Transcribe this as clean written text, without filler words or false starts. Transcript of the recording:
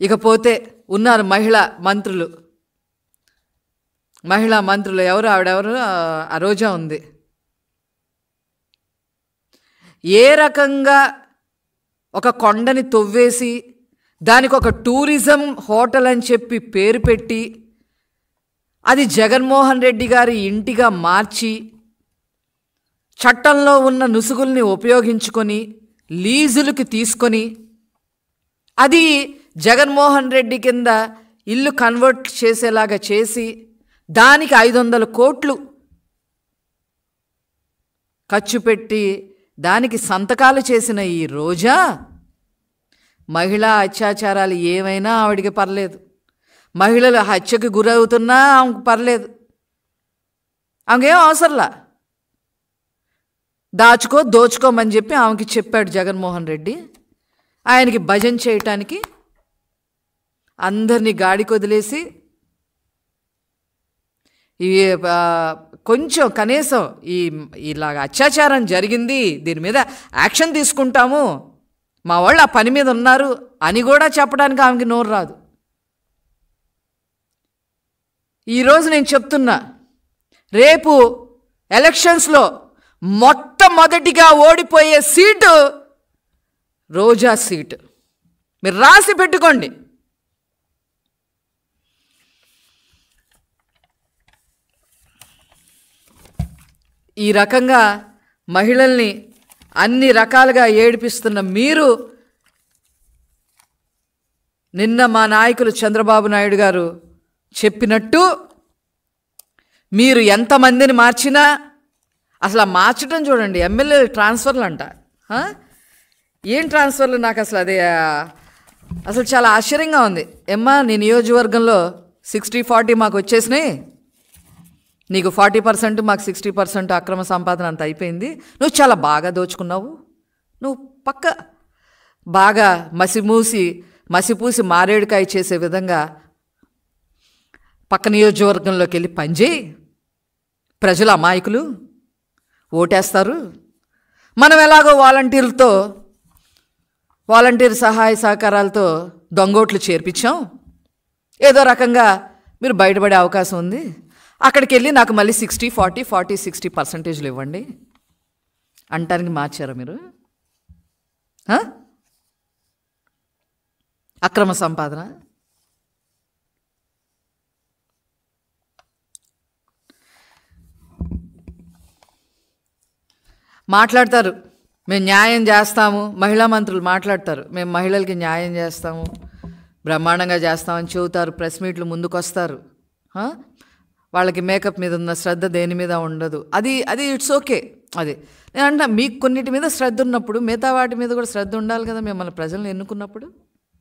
ఇకపోతే ఉన్నారు మహిళా మంత్రులు ఎవరు ఆవిడెవరు రోజా ఉంది. ఏ రకంగా ఒక కొండని తవ్వేసి దానికి ఒక టూరిజం హోటల్ అని చెప్పి పేరు పెట్టి అది జగన్మోహన్ రెడ్డి గారి ఇంటిగా మార్చి చట్టంలో ఉన్న నుసుగుల్ని ఉపయోగించుకొని లీజులకి తీసుకొని అది జగన్మోహన్ రెడ్డి కింద ఇల్లు కన్వర్ట్ చేసేలాగా చేసి దానికి 500 కోట్లు ఖర్చు పెట్టి దానికి సంతకాలు చేసిన ఈ రోజా మహిళా అత్యాచారాలు ఏమైనా ఆవిడికి పర్లేదు, మహిళలు హత్యకు గురవుతున్నా ఆమెకు పర్లేదు, ఆమెకేం అవసరంలా. దోచుకోమని చెప్పి ఆమెకి చెప్పాడు జగన్మోహన్ రెడ్డి. ఆయనకి భజన చేయటానికి అందరినీ గాడికి వదిలేసి కొంచెం కనీసం ఇలాగ అత్యాచారం జరిగింది, దీని మీద యాక్షన్ తీసుకుంటాము, మా వాళ్ళు ఆ పని మీద ఉన్నారు అని కూడా చెప్పడానికి ఆమెకి నోరు రాదు. ఈరోజు నేను చెప్తున్నా, రేపు ఎలక్షన్స్లో మొట్టమొదటిగా ఓడిపోయే సీటు రోజా సీటు. మీరు రాసి పెట్టుకోండి. ఈ రకంగా మహిళల్ని అన్ని రకాలుగా ఏడిపిస్తున్న మీరు నిన్న మా నాయకులు చంద్రబాబు నాయుడు గారు చెప్పినట్టు మీరు ఎంతమందిని మార్చినా అసలు ఆ మార్చడం చూడండి, ఎమ్మెల్యేలు ట్రాన్స్ఫర్లు అంట. ఏం ట్రాన్స్ఫర్లు? నాకు అసలు చాలా ఆశ్చర్యంగా ఉంది. నీ నియోజకవర్గంలో 60-40 మాకు వచ్చేసినాయి, నీకు 40%, మాకు 60% అక్రమ సంపాదన అంత అయిపోయింది, నువ్వు చాలా బాగా దోచుకున్నావు, నువ్వు బాగా మసిపూసి మారేడుకాయ చేసే విధంగా పక్క నియోజకవర్గంలోకి వెళ్ళి పనిచేయి, ప్రజలు అమాయకులు ఓటేస్తారు. మనం ఎలాగో వాలంటీర్ సహాయ సహకారాలతో దొంగోట్లు చేర్పించాం, ఏదో రకంగా మీరు బయటపడే అవకాశం ఉంది, అక్కడికి వెళ్ళి నాకు మళ్ళీ 60-40, 40-60% ఇవ్వండి అంటానికి మార్చారా మీరు? అక్రమ సంపాదన. మాట్లాడతారు మేము న్యాయం చేస్తాము, మహిళా మంత్రులు మాట్లాడతారు మేము మహిళలకి న్యాయం చేస్తాము, బ్రహ్మాండంగా చేస్తామని చెబుతారు, ప్రెస్ మీట్లు ముందుకు వస్తారు. వాళ్ళకి మేకప్ మీద ఉన్న శ్రద్ధ దేని మీద ఉండదు. అది ఇట్స్ ఓకే. అది నేను అంటా, మీకు కొన్నిటి మీద శ్రద్ధ ఉన్నప్పుడు మిగతా వాటి మీద కూడా శ్రద్ధ ఉండాలి కదా, మిమ్మల్ని ప్రజలను ఎన్నుకున్నప్పుడు.